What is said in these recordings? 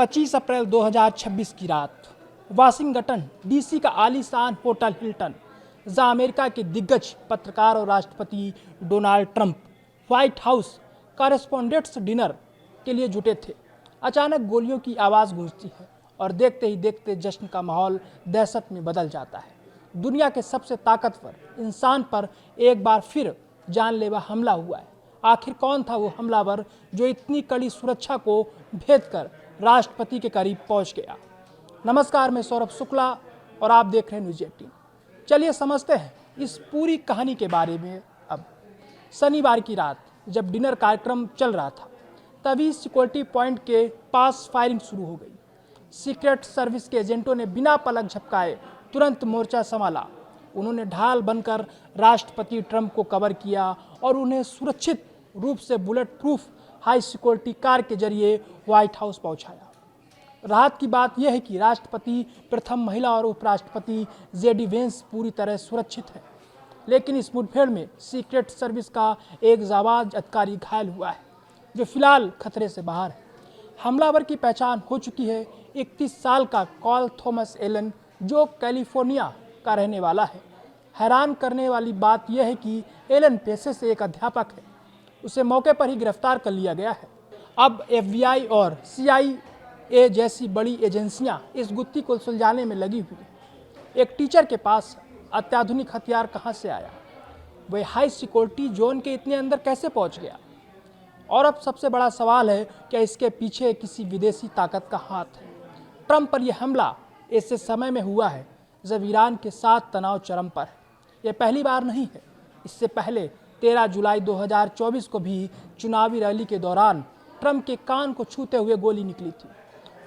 25 अप्रैल 2026 की रात Washington DC का आलीशान होटल हिल्टन, जहां अमेरिका के दिग्गज पत्रकार और राष्ट्रपति Donald Trump White House correspondents dinner के लिए जुटे थे, अचानक गोलियों की आवाज़ गूंजती है और देखते ही देखते जश्न का माहौल दहशत में बदल जाता है। दुनिया के सबसे ताकतवर इंसान पर एक बार फिर जानलेवा हमला हुआ है। आखिर कौन था वो हमलावर जो इतनी कड़ी सुरक्षा को भेदकर राष्ट्रपति के करीब पहुंच गया? नमस्कार, मैं सौरभ शुक्ला और आप देख रहे हैं न्यूज़ 18। चलिए समझते हैं इस पूरी कहानी के बारे में। अब शनिवार की रात जब डिनर कार्यक्रम चल रहा था, तभी सिक्योरिटी पॉइंट के पास फायरिंग शुरू हो गई। सीक्रेट सर्विस के एजेंटों ने बिना पलक झपकाए तुरंत मोर्चा संभाला। उन्होंने ढाल बनकर राष्ट्रपति ट्रंप को कवर किया और उन्हें सुरक्षित रूप से bullet proof high security car के जरिए व्हाइट हाउस पहुंचाया। राहत की बात यह है कि राष्ट्रपति, प्रथम महिला और उपराष्ट्रपति जेडी वेंस पूरी तरह सुरक्षित हैं, लेकिन इस मुठभेड़ में सीक्रेट सर्विस का एक जाबाज अधिकारी घायल हुआ है, जो फिलहाल खतरे से बाहर है। हमलावर की पहचान हो चुकी है। 31 साल का कॉल थॉमस एलन, जो कैलिफोर्निया का रहने वाला है। हैरान करने वाली बात यह है कि एलन पेशे से एक अध्यापक है। उसे मौके पर ही गिरफ्तार कर लिया गया है। अब FBI और CIA जैसी बड़ी एजेंसियां इस गुत्थी को सुलझाने में लगी हुई हैं। एक टीचर के पास अत्याधुनिक हथियार कहां से आया? वह हाई सिक्योरिटी जोन के इतने अंदर कैसे पहुंच गया? और अब सबसे बड़ा सवाल है, क्या इसके पीछे किसी विदेशी ताकत का हाथ है? ट्रंप पर यह हमला ऐसे समय में हुआ है जब ईरान के साथ तनाव चरम पर है। यह पहली बार नहीं है। इससे पहले 13 जुलाई 2024 को भी चुनावी रैली के दौरान ट्रंप के कान को छूते हुए गोली निकली थी।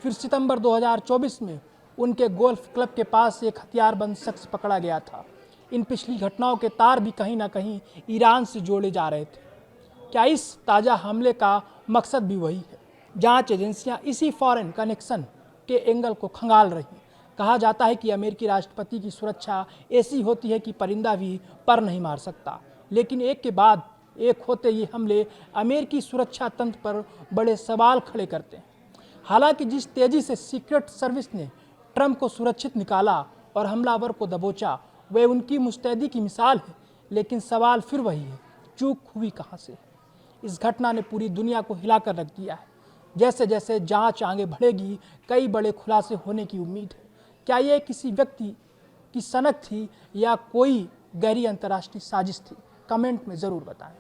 फिर सितंबर 2024 में उनके गोल्फ क्लब के पास एक हथियारबंद शख्स पकड़ा गया था। इन पिछली घटनाओं के तार भी कहीं ना कहीं ईरान से जोड़े जा रहे थे। क्या इस ताज़ा हमले का मकसद भी वही है? जांच एजेंसियां इसी फॉरेन कनेक्शन के एंगल को खंगाल रही हैं। कहा जाता है कि अमेरिकी राष्ट्रपति की सुरक्षा ऐसी होती है कि परिंदा भी पर नहीं मार सकता, लेकिन एक के बाद एक होते ये हमले अमेरिकी सुरक्षा तंत्र पर बड़े सवाल खड़े करते हैं। हालांकि जिस तेजी से सीक्रेट सर्विस ने ट्रंप को सुरक्षित निकाला और हमलावर को दबोचा, वह उनकी मुस्तैदी की मिसाल है, लेकिन सवाल फिर वही है, चूक हुई कहाँ से? इस घटना ने पूरी दुनिया को हिलाकर रख दिया है। जैसे जैसे जांच आगे बढ़ेगी, कई बड़े खुलासे होने की उम्मीद है। क्या यह किसी व्यक्ति की सनक थी या कोई गहरी अंतर्राष्ट्रीय साजिश थी? कमेंट में ज़रूर बताएं।